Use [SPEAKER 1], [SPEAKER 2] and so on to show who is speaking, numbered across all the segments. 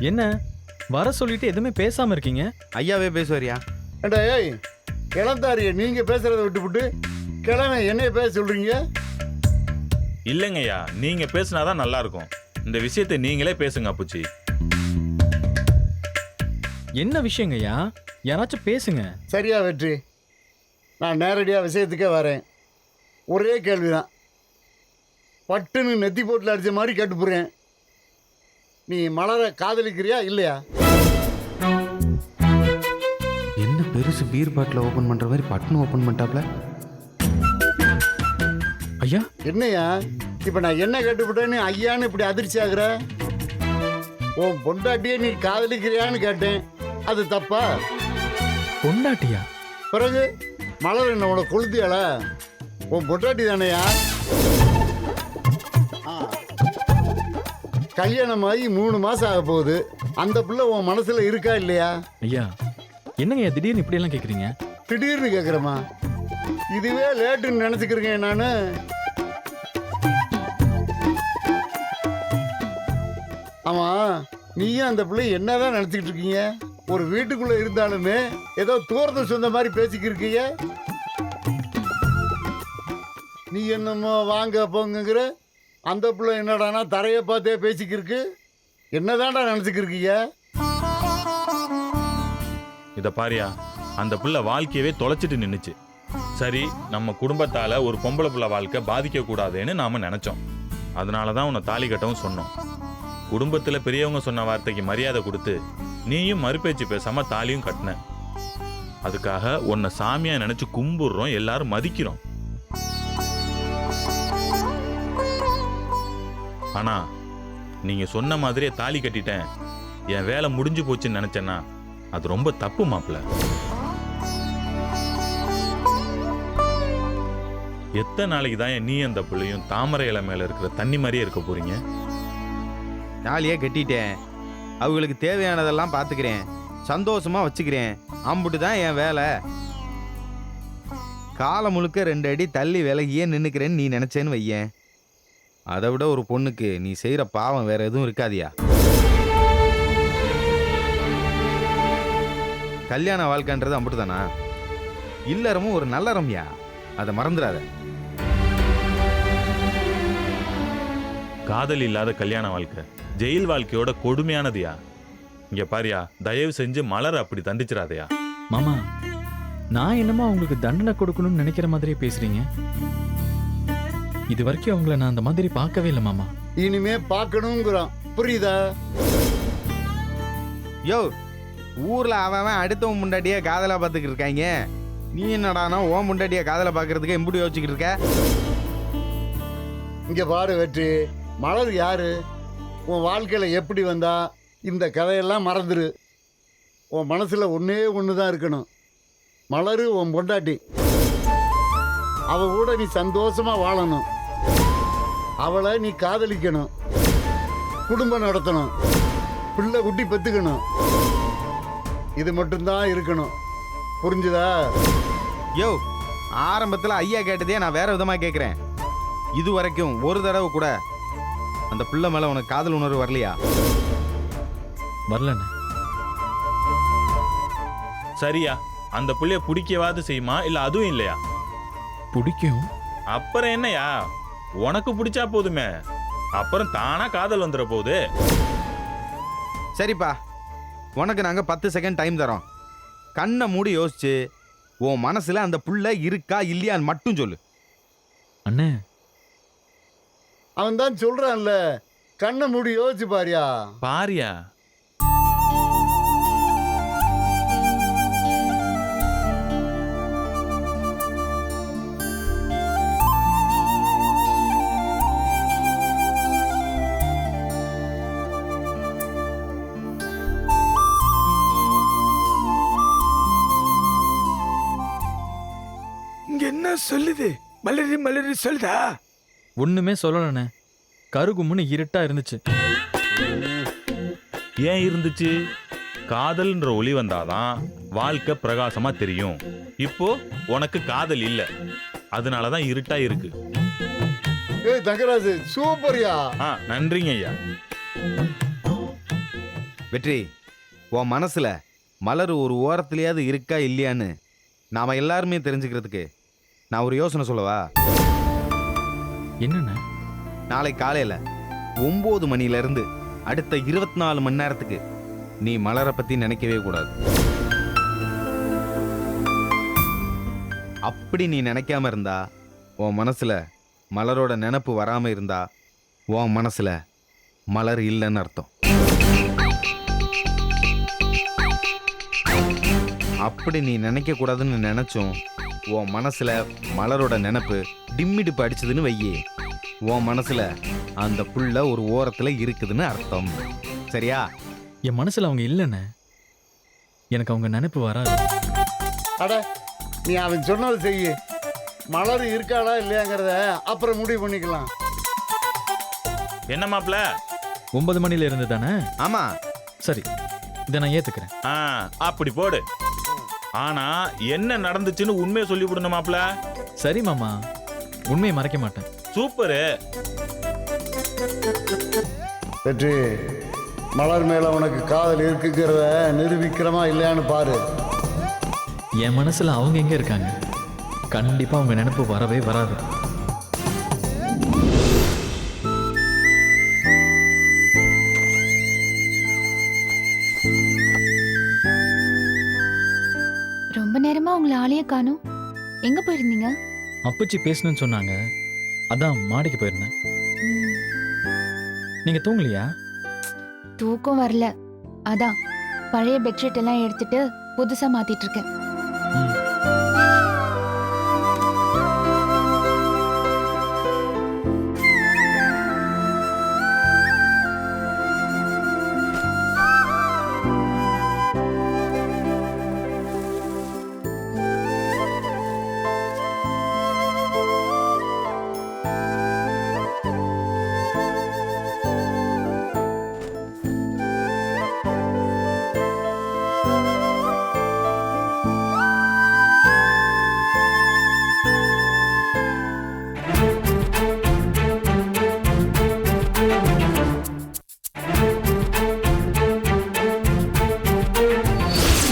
[SPEAKER 1] என்ன வர சொல்லிட்டு எதுவுமே பேசாம இருக்கீங்க?
[SPEAKER 2] ஐயாவே பேசுவாரியா?
[SPEAKER 3] ஏண்டா ஏய், கிளந்தாரிய நீங்க பேசுறதை விட்டுவிட்டு கிழமை என்னைய பேச சொல்றீங்க?
[SPEAKER 4] இல்லைங்கய்யா, நீங்க பேசினாதான் நல்லா இருக்கும். இந்த விஷயத்தை நீங்களே பேசுங்க அப்புச்சி.
[SPEAKER 1] என்ன விஷயங்கய்யா? யாராச்சும் பேசுங்க.
[SPEAKER 3] சரியா வெற்றி, நான் நேரடியாக விஷயத்துக்கே வரேன். ஒரே கேள்விதான், பட்டுன்னு நெத்தி போட்டில் அடித்த மாதிரி கேட்டுப்புறேன். நீ மலரை காதலிக்கிறியா இல்லையா?
[SPEAKER 2] என்ன பெருசு பீர் பாட்டில் ஓப்பன் பண்ணுற மாதிரி பட்டுன்னு ஓப்பன் பண்ணிட்டாப்ல.
[SPEAKER 1] ஐயா
[SPEAKER 3] என்னையா இப்போ நான் என்ன கேட்டுவிட்டேன்னு ஐயான்னு இப்படி அதிர்ச்சி ஆகுற? உன் பொண்டாட்டியே நீ காதலிக்கிறியான்னு கேட்டேன், அது தப்பா?
[SPEAKER 1] பொண்டாட்டியா?
[SPEAKER 3] பிறகு மலர் என்ன உனக்கு கொளுத்தியால? உன் பொண்டாட்டி தானேயா? கல்யாணமாகி 3 மாசம் ஆக போகுது. அந்த பிள்ளை உன் மனசுல இருக்கா இல்லையா?
[SPEAKER 1] ஐயா என்னங்கய்யா திடீர்னு இப்படி எல்லாம் கேக்குறீங்க?
[SPEAKER 3] திடீர்னு கேட்குறமா? இதுவே லேட்டுன்னு நினச்சிக்கிறேன் நான். ஆமா, நீயும் அந்த பிள்ளை என்னதான் நினச்சிக்கிட்டு இருக்கீங்க? ஒரு வீட்டுக்குள்ள இருந்தாலுமே ஏதோ தூரத்தை சொந்த மாதிரி பேசிக்கிருக்கீங்க. நீ என்னமோ வாங்க போங்கிற, அந்த பிள்ளை என்னடானா தரையை பார்த்தே பேசிக்கிருக்கு. என்னதான்டா நினச்சிக்கிருக்கீங்க?
[SPEAKER 4] இத பாரியா, அந்த பிள்ளை வாழ்க்கையவே தொலைச்சிட்டு நின்னுச்சு. சரி, நம்ம குடும்பத்தால ஒரு பொம்பளை பிள்ளை வாழ்க்கை பாதிக்க கூடாதுன்னு நாம நினைச்சோம். அதனாலதான் உன்னை தாலி கட்டவும் சொன்னோம். குடும்பத்துல பெரியவங்க சொன்ன வார்த்தைக்கு மரியாதை கொடுத்து நீயும் மறுபேச்சு பேசாம தாலியும் கட்டின. அதுக்காக உன்னை சாமியா நினைச்சு கும்பிடுறோம், எல்லாரும் மதிக்கிறோம். ஆனா நீங்க சொன்ன மாதிரியே தாலி கட்டிட்டேன், என் வேலை முடிஞ்சு போச்சுன்னு நினைச்சேன்னா அது ரொம்ப தப்பு மாப்பிள்ள. எத்தனை நாளைக்கு தான் நீ அந்த பிள்ளையும் தாமரை இலை மேல இருக்கிற தண்ணி மாதிரியே இருக்க போறீங்க?
[SPEAKER 2] நாளையே கட்டிட்டேன், அவங்களுக்கு தேவையானதெல்லாம் பார்த்துக்கிறேன், சந்தோஷமா வச்சுக்கிறேன், அம்புட்டு தான் என் வேலை. காலம் முழுக்க 2 அடி தள்ளி விலகியே நின்னுக்கிறேன்னு நீ நினைச்சேன்னு வையேன், அதை விட ஒரு பொண்ணுக்கு நீ செய்யற பாவம் வேற எதுவும் இருக்காதியா? கல்யாண வாழ்க்கைன்றது அம்புட்டு தானா? இல்லறமும் ஒரு நல்லறம்யா, அதை மறந்துடாத.
[SPEAKER 4] காதல் இல்லாத கல்யாண வாழ்க்கை ஜெயில் வாழ்க்கையோட கொடுமையானதுயா. இங்க பாரியா, தயவு செஞ்சு மலர் அப்படி தண்டிச்சிடாதயா.
[SPEAKER 1] மாமா, நான் என்னமோ அவங்களுக்கு தண்டனை கொடுக்கணும்னு நினைக்கிற மாதிரியே பேசுறீங்க. இது வரைக்கும் அவங்கள நான் அந்த மாதிரி பார்க்கவே இல்லை மாமா.
[SPEAKER 3] இனிமே பார்க்கணுங்கிறான், புரியுதா?
[SPEAKER 2] யோ, ஊர்ல அவன் அடுத்தவன் முண்டாட்டியே காதலா பார்த்துக்கிட்டு இருக்காங்க, நீ என்னடானா ஓன் முண்டாட்டியை காதலை பார்க்கறதுக்கு எம்புடி யோசிச்சுக்கிட்டு இருக்க?
[SPEAKER 3] இங்க பாரு வெற்றி, மலர் யாரு? உன் வாழ்க்கையில எப்படி வந்தா? இந்த கதையெல்லாம் மறந்துரு. உன் மனசுல ஒன்னே ஒண்ணுதான் இருக்கணும், மலரு உன் பொண்டாட்டி. அவ கூட நீ சந்தோஷமா வாழணும், அவளை நீ காதலிக்கணும், குடும்பம் நடத்தணும், பிள்ளை குட்டி பெத்துக்கணும். இது மட்டும்தான் இருக்கணும், புரிஞ்சுதா?
[SPEAKER 2] யோ, ஆரம்பத்தில் ஐயா கேட்டதே நான் வேற விதமா கேட்குறேன். இது வரைக்கும் ஒரு தடவை கூட அந்த பிள்ளை மேல உனக்கு காதல் உணர்வு வரலையா?
[SPEAKER 1] வரலண்ணே.
[SPEAKER 4] சரியா, அந்த புள்ளைய பிடிக்கவாது செய்யுமா, இல்ல அதுவும் இல்லையா?
[SPEAKER 1] பிடிக்கும்.
[SPEAKER 4] அப்புறம் என்னையா, உனக்கு பிடிச்சா போதுமே, அப்புறம் தானா காதல் வந்துட போகுது.
[SPEAKER 2] சரிப்பா, உனக்கு நாங்கள் 10 செகண்ட் டைம் தரோம். கண்ணை மூடி யோசிச்சு உன் மனசுல அந்த புள்ள இருக்கா இல்லையான்னு மட்டும் சொல்லு.
[SPEAKER 1] அண்ணே,
[SPEAKER 3] அவன் தான் சொல்றான்ல, கண்ணை மூடி யோசிச்சு பாரியா.
[SPEAKER 4] பாரியா,
[SPEAKER 5] என்ன சொல்லுது? மலரி மலரி சொல்லுதா?
[SPEAKER 1] ஒண்ணுமே சொல்லலண்ணே. கருகும்னு இருட்டா இருந்துச்சு.
[SPEAKER 4] ஏன் இருந்துச்சு? காதல்ன்ற ஒளி வந்தாதான் வாழ்க்கை பிரகாசமா தெரியும். இப்போ உனக்கு காதல் இல்ல, அதனாலதான் இருட்டா இருக்கு.
[SPEAKER 3] ஏய் தங்கராஜு, சூப்பர்யா.
[SPEAKER 4] நன்றிங்க ஐயா.
[SPEAKER 2] வெற்றி, உன் மனசுல மலர் ஒரு ஓரத்துலயாவது இருக்கா இல்லையான்னு நாம எல்லாருமே தெரிஞ்சுக்கிறதுக்கு நான் ஒரு யோசனை சொல்லவா?
[SPEAKER 1] என்னண்ணே?
[SPEAKER 2] நாளை காலையில 9 மணில அடுத்த 24 மணி நேரத்துக்கு நீ மலரை பத்தி நினைக்கவே கூடாது. அப்படி நீ நினைக்காம இருந்தா, உன் மனசுல மலரோட நினப்பு வராம இருந்தா, உன் மனசுல மலர் இல்லைன்னு அர்த்தம். அப்படி நீ நினைக்க கூடாதுன்னு நினைச்சும் உன் மனசுல மலரோட நினப்பு டிம்மிடிப்பு அடிச்சதுன்னு வையே, உன் மனசுல அந்த புள்ள ஒரு ஓரத்துல இருக்குதுன்னு அர்த்தம். சரியா?
[SPEAKER 1] என் மனசுல அவங்க இல்லைண்ணே. எனக்கு அவங்க நினைப்பு வராது.
[SPEAKER 3] அட, நீ அவன் சொன்னது செய்ய. மலர் இருக்காளா இல்லையாங்கிறத அப்புறம் முடிவு பண்ணிக்கலாம்.
[SPEAKER 4] என்ன மாப்ள?
[SPEAKER 1] 9 மணில இருந்து தானே?
[SPEAKER 2] ஆமா.
[SPEAKER 1] சரி, இதை நான் ஏத்துக்கிறேன்.
[SPEAKER 4] அப்படி போடு. ஆனா என்ன நடந்துச்சுன்னு உண்மையை சொல்லிவிடணும் மாப்ள.
[SPEAKER 1] சரி மாமா, உண்மையை மறைக்க மாட்டேன்.
[SPEAKER 4] சூப்பரு.
[SPEAKER 3] வெற்றி, மலர் மேல உனக்கு காதல் இருக்குங்கிறத நிரூபிக்கிறமா இல்லையான்னு பாரு.
[SPEAKER 1] என் மனசுல அவங்க எங்க இருக்காங்க? கண்டிப்பா அவங்க நினைப்பு வரவே வராது.
[SPEAKER 6] ரொம்ப நேரமா உங்களை ஆளையே காணும். எங்க போயிருந்தீங்க?
[SPEAKER 1] அப்பச்சி பேசணும்னு சொன்னாங்க, அதான் மாடிக்கு போயிருந்தேன்.
[SPEAKER 6] ம்,
[SPEAKER 1] நீங்க தூங்கலையா?
[SPEAKER 6] தூக்கம் வரல. அதான் பழைய பெட்ஷீட் எல்லாம் எடுத்துட்டு புதுசா மாத்திட்டு இருக்கேன்.
[SPEAKER 1] ம்.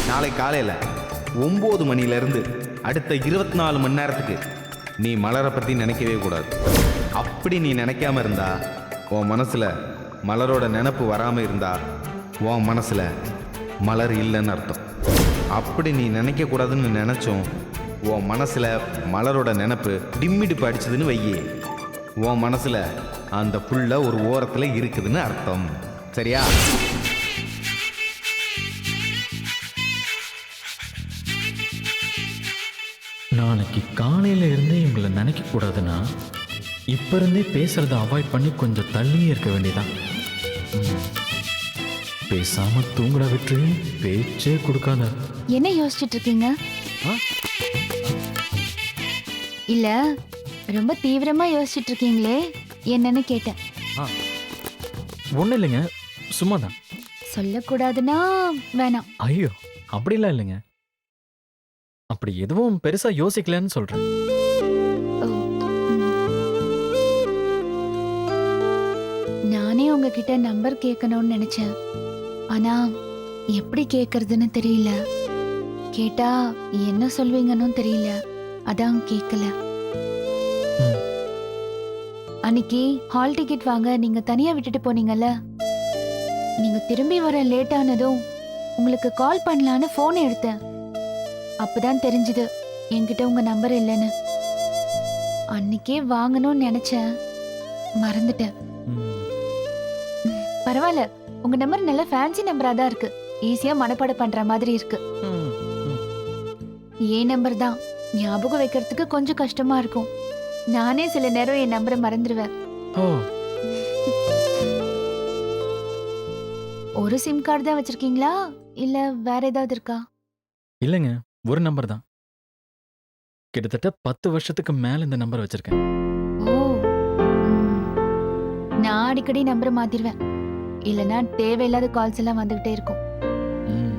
[SPEAKER 2] நாளை காலையில 9 மணில அடுத்த 24 மணி நேரத்துக்கு நீ மலரை பத்தி நினைக்கவே கூடாது. அப்படி நீ நினைக்காம இருந்தா, உன் மனசுல மலரோட நினப்பு வராம இருந்தா, உன் மனசுல மலர் இல்லைன்னு அர்த்தம். அப்படி நீ நினைக்க கூடாதுன்னு நினைச்சோம் உன் மனசுல மலரோட நினப்பு டிம்மிடிப்பு அடிச்சதுன்னு வையே, உன் மனசுல அந்த புள்ள ஒரு ஓரத்துல இருக்குதுன்னு அர்த்தம். சரியா?
[SPEAKER 1] நாளைக்கு காலையில இருந்தே இவங்களை நினைக்க கூடாதுன்னா இப்ப இருந்தே பேசுறத அவாய்ட் பண்ணி கொஞ்சம் தள்ளியே இருக்க வேண்டியதான். பேசாம தூங்குற வெற்றி, பேச்சே கொடுக்காத.
[SPEAKER 6] என்ன யோசிச்சுட்டு இருக்கீங்க?
[SPEAKER 1] ஆ?
[SPEAKER 6] இல்ல, ரொம்ப தீவிரமா யோசிச்சுட்டு இருக்கீங்களே, என்னன்னு கேட்டேன்.
[SPEAKER 1] ஒன்றும் இல்லைங்க, சும்மா தான்.
[SPEAKER 6] சொல்லக்கூடாதுன்னா வேணாம்.
[SPEAKER 1] ஐயோ, அப்படிலாம் இல்லைங்க. அப்படி எதுவும் பெருசா யோசிக்கலன்னு சொல்றேன்.
[SPEAKER 6] ஓ, ம். நானே உங்ககிட்ட நம்பர் கேட்கணும்னு நினைச்சேன். ஆனா எப்படி கேட்கறதுன்னு தெரியல. கேட்டா என்ன சொல்வீங்கன்னு தெரியல. அதான் கேட்கல.
[SPEAKER 1] ம்.
[SPEAKER 6] அன்னைக்கு ஹால் டிக்கெட் வாங்க நீங்க தனியா விட்டுட்டு போனீங்கல்ல, நீங்க திரும்பி வர லேட் ஆனதும் உங்களுக்கு கால் பண்ணலான்னு போன் எடுத்தேன். அப்பதான் தெரிஞ்சது என்கிட்ட உங்க நம்பர் இல்லைன்னு. அன்னைக்கே வாங்கணும்னு நினைச்சேன், மறந்துட்டேன்.
[SPEAKER 1] ம்.
[SPEAKER 6] பரவாயில்ல, உங்க நம்பர் நல்ல ஃபேன்சி நம்பரா தான் இருக்கு. ஈஸியா மனப்பாடம் பண்ற மாதிரி இருக்கு.
[SPEAKER 1] ம். ம்.
[SPEAKER 6] ஏன் நம்பர் தான் ஞாபகம் வைக்கிறதுக்கு கொஞ்சம் கஷ்டமா இருக்கும். நானே சில நேரம் என் நம்பரை மறந்துடுவேன்.
[SPEAKER 1] ஓ,
[SPEAKER 6] ஒரு சிம் கார்டு தான் வச்சிருக்கீங்களா இல்ல வேற ஏதாவது இருக்கா?
[SPEAKER 1] இல்லைங்க, ஒரு நம்பர் தான். கிட்டத்தட்ட 10 வருஷத்துக்கு மேல இந்த நம்பர் வச்சிருக்கேன்.
[SPEAKER 6] ஓ, ம். நான் அடிக்கடி நம்பரை மாத்திடுவேன். இல்லனா தேவையில்லாத கால்ஸ் எல்லாம் வந்துகிட்டே இருக்கும்.
[SPEAKER 1] ம்.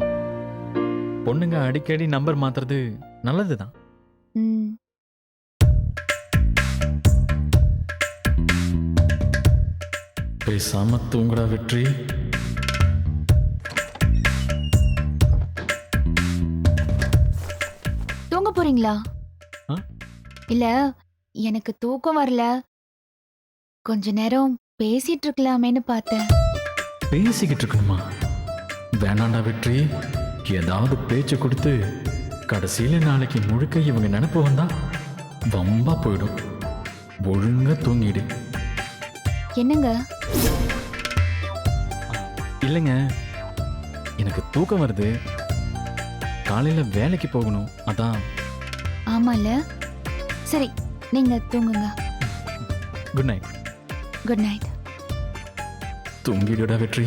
[SPEAKER 1] பொண்ணுங்க அடிக்கடி நம்பர் மாத்துறது நல்லதுதான்.
[SPEAKER 6] ம்.
[SPEAKER 1] பேசாம தூங்குடா வெற்றி.
[SPEAKER 6] போறீங்களா?
[SPEAKER 1] ஆ?
[SPEAKER 6] இல்ல, எனக்கு தூக்கம் வரல. கொஞ்ச நேரம் பேசிட்டு இருக்கலாமேன்னு பார்த்தேன்.
[SPEAKER 1] பேசிக்கிட்டு இருக்கணுமா? வேணாண்டா வெற்றி. ஏதாவது பேச்சு கொடுத்து கடைசியில நாளைக்கு முழுக்க இவங்க நினைப்பு வந்தா வம்பா போயிடும். ஒழுங்கா தூங்கிடு.
[SPEAKER 6] என்னங்க?
[SPEAKER 1] இல்லைங்க, எனக்கு தூக்கம் வருது. காலையில வேலைக்கு போகணும், அதான்.
[SPEAKER 6] ஆமால. சரி, நீங்க தூங்குங்க.
[SPEAKER 1] Good night.
[SPEAKER 6] Good night.
[SPEAKER 1] தூங்கிடுடா வெற்றி.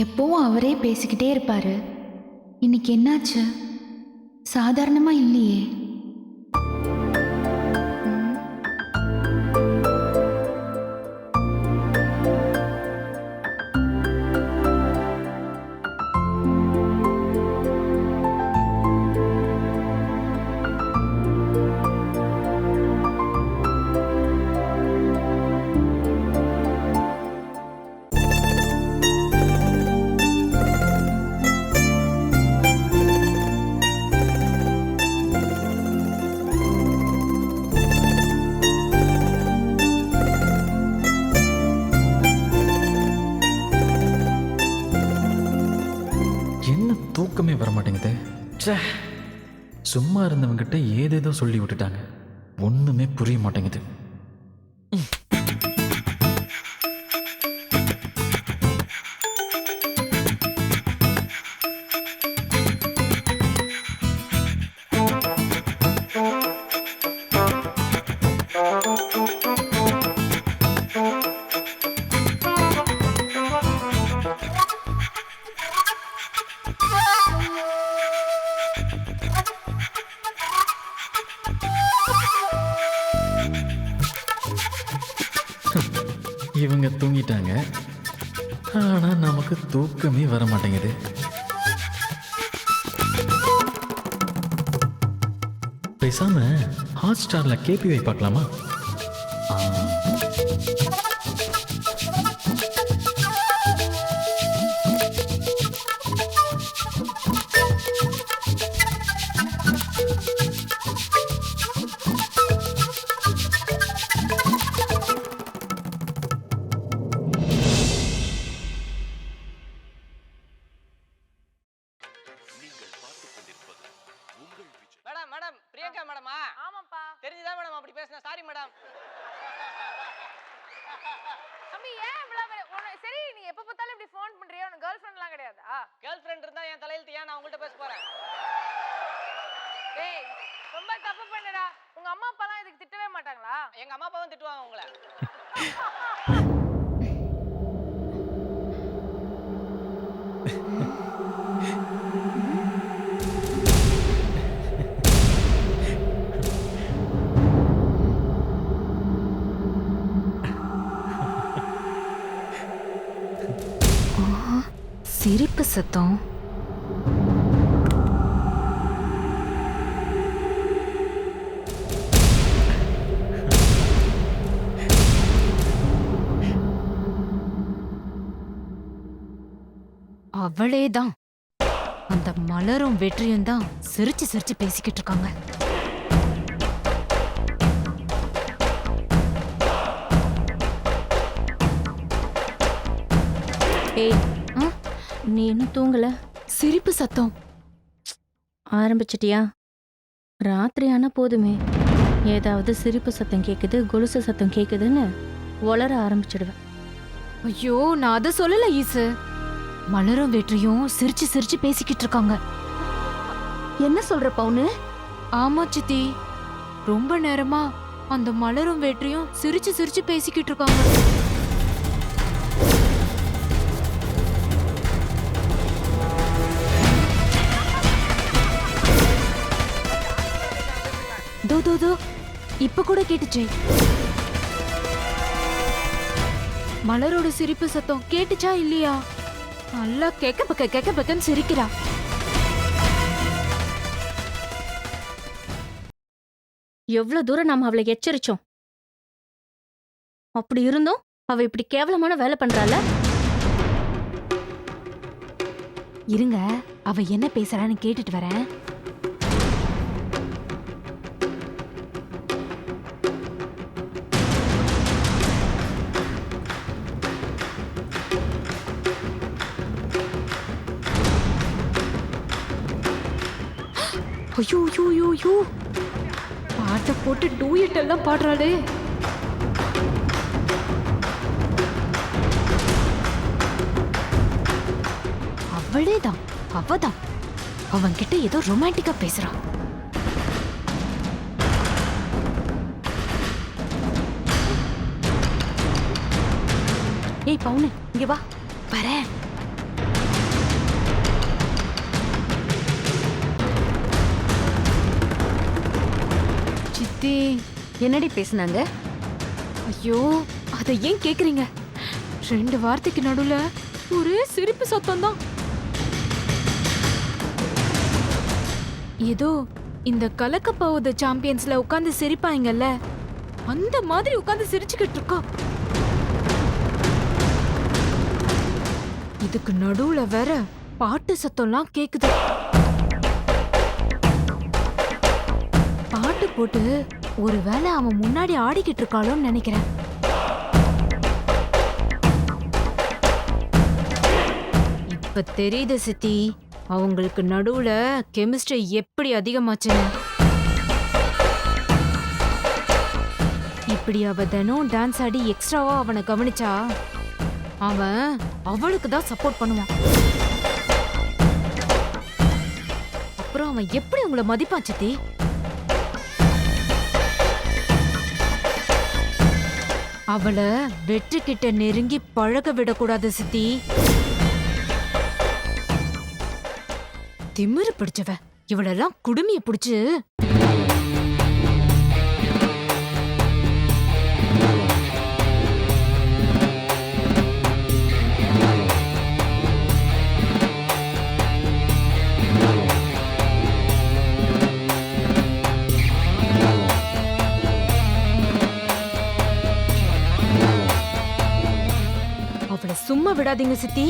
[SPEAKER 6] எப்பவும் அவரே பேசிக்கிட்டே இருப்பாரு. இன்னைக்கு என்னாச்சு? சாதாரணமா இல்லையே. ம்.
[SPEAKER 1] என்ன தூக்கமே வர மாட்டேங்குது. ச்சே, சும்மா இருந்தவங்கிட்ட ஏதேதோ சொல்லி விட்டுட்டாங்க. ஒண்ணுமே புரிய மாட்டேங்குது. இவங்க தூங்கிட்டாங்க, ஆனா நமக்கு தூக்கமே வர மாட்டேங்குது. பேசாம ஹாட் ஸ்டார்ல கேபிவை பார்க்கலாமா?
[SPEAKER 7] மேடம் மேடம் பிரியங்கா மேடமா?
[SPEAKER 8] ஆமாப்பா.
[SPEAKER 7] தெரிஞ்சுதான் மேடம் அப்படி பேசினேன். Sorry madam.
[SPEAKER 8] தம்பி ஏன் சரி நீ எப்ப பார்த்தாலும் இப்படி ஃபோன் பண்றியா? உனக்கு கேர்ள் ஃப்ரெண்ட்லாம் கிடையாதா?
[SPEAKER 7] கேர்ள் ஃப்ரெண்ட் இருந்தா என் தலையில ஏன் நான் உங்கள்கிட்ட பேச போறேன்?
[SPEAKER 8] டேய் ரொம்ப தப்பு பண்ணடா. உங்க அம்மா அப்பாலாம் இதுக்கு திட்டவே மாட்டாங்களா?
[SPEAKER 7] எங்க அம்மா அப்பாவும் திட்டுவாங்க உங்களை.
[SPEAKER 6] சிரிப்பு சத்தம்.
[SPEAKER 9] அவளேதான். அந்த மலரும் வெற்றியும் தான் சிரிச்சு சிரிச்சு பேசிக்கிட்டு இருக்காங்க.
[SPEAKER 10] ஏய், நீ இன்னும் தூங்கல?
[SPEAKER 9] சிரிப்பு சத்தம்
[SPEAKER 10] ஆரம்பிச்சிட்டியா? ராத்திரி ஆனா போதுமே, ஏதாவது சிரிப்பு சத்தம் கேக்குது, கொலுசு சத்தம் கேக்குதுன்னு ஒளர ஆரம்பிச்சிடுவேன்.
[SPEAKER 9] ஐயோ, நான் அதை சொல்லல ஈசு. மலரும் வெற்றியும் சிரிச்சு சிரிச்சு பேசிக்கிட்டு இருக்காங்க.
[SPEAKER 10] என்ன சொல்ற பவுனு?
[SPEAKER 9] ஆமா சித்தி, ரொம்ப நேரமா அந்த மலரும் வெற்றியும் சிரிச்சு சிரிச்சு பேசிக்கிட்டு இருக்காங்க. தோ தோ தோ இப்ப கூட கேட்டுச்சே. மலரோட சிரிப்பு சத்தம் கேட்டுச்சா இல்லையா? நல்லா கெக்க பக்கன்னு சிரிக்கிறா.
[SPEAKER 10] எவ்வளவு தூரம் நாம அவளை எச்சரிச்சோம். அப்படி இருந்தும் அவ இப்படி கேவலமான வேலை பண்றால.
[SPEAKER 9] இருங்க, அவ என்ன பேசுறான்னு கேட்டுட்டு வரேன். ஐயோ ஐயோ ஐயோ ஐயோ, பாட்டை போட்டு டூயட் எல்லாம் பாடுறாளே. அவளேதான், அவதான் அவன்கிட்ட ஏதோ ரொமான்டிக்கா பேசுறான். ஏய் பவுனு, இங்க வா. வரேன். சித்தி,
[SPEAKER 10] என்னடி பேசுனாங்க?
[SPEAKER 9] ஐயோ அதை ஏன் கேக்குறீங்க? 2 வார்த்தைக்கு நடுவுல ஒரே சிரிப்பு சத்தம் தான். ஏதோ இந்த கலக்க போகுது சாம்பியன்ஸ்ல உட்கார்ந்து சிரிப்பாங்கல்ல, அந்த மாதிரி உட்கார்ந்து சிரிச்சுக்கிட்டு இருக்கா. இதுக்கு நடுவுல வேற பாட்டு சத்தம்லாம் கேக்குது. பாட்டு போட்டு ஒருவேளை அவன் முன்னாடி ஆடிக்கிட்டு இருக்காளோன்னு நினைக்கிறேன். இப்ப தெரியுது சித்தி, அவங்களுக்கு நடுவுல கெமிஸ்ட்ரி எப்படி அதிகமாச்சுன்னு. இப்படி அவ தினம் டான்ஸ் ஆடி எக்ஸ்ட்ராவா அவனை கவனிச்சா அவன் அவளுக்கு தான் சப்போர்ட் பண்ணுவான். அப்புறம் அவன் எப்படி உங்களை மதிப்பான் சித்தி? அவளை வெற்றி கிட்ட நெருங்கி பழக விடக்கூடாது சித்தி. திமிரு பிடிச்சவ இவளெல்லாம் குடுமிய பிடிச்சு. அவளை சும்மா விடாதீங்க சித்தி.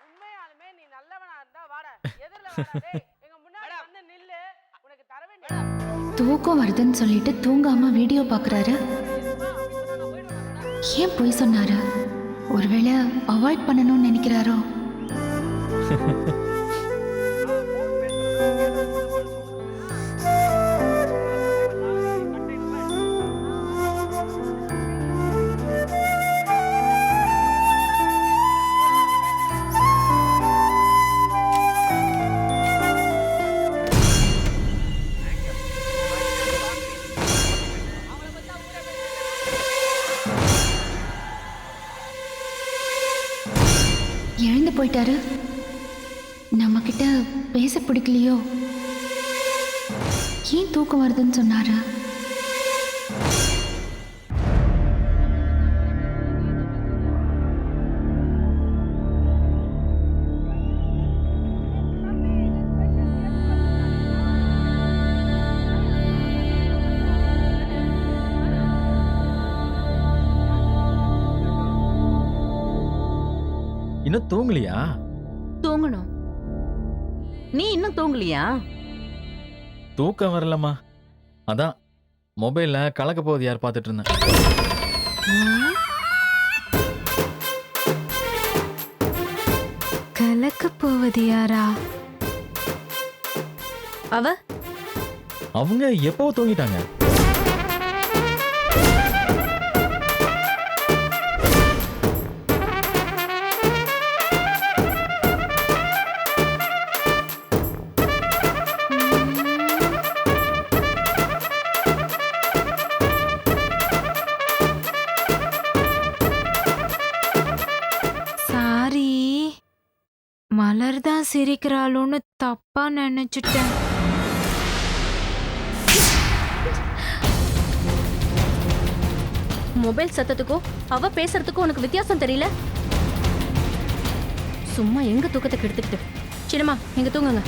[SPEAKER 8] உண்மையாலுமே நீ நல்லவனா இருந்தா வாடா, எதிரில வாடா. டேய், எங்க முன்னாடி வந்து நில்லு. உனக்கு தர வேண்டிய
[SPEAKER 6] தூக்கம் வருதுன்னு சொல்லிட்டு தூங்காம வீடியோ பார்க்குறாரு. ஏன் போய் சொன்னாரு? ஒருவேளை அவாய்ட் பண்ணணும்னு நினைக்கிறாரோ? எழுந்து போயிட்டாரு. நம்ம கிட்ட பேச பிடிக்கலையோ? ஏன் தூக்கம் வருதுன்னு சொன்னாரு?
[SPEAKER 1] இன்னும் தூங்கலையா?
[SPEAKER 10] தூங்கணும். நீ இன்னும் தூங்கலையா?
[SPEAKER 1] தூக்கம் வரலம்மா. அதான் மொபைல்ல கலக்க போகுது யார் பார்த்துட்டு இருந்தேன்.
[SPEAKER 9] கலக்க போவது யாரா?
[SPEAKER 1] அவங்க எப்போ தூங்கிட்டாங்க.
[SPEAKER 9] சிரிக்கிறாளோன்னு தப்பா நினைச்சிட்டேன்.
[SPEAKER 10] மொபைல் சத்தத்துக்கும் அவ பேசுறதுக்கும் உனக்கு வித்தியாசம் தெரியல? சும்மா எங்க தூக்கத்தை கெடுத்துக்கிட்டு. சின்னம்மா, எங்க தூங்குங்க.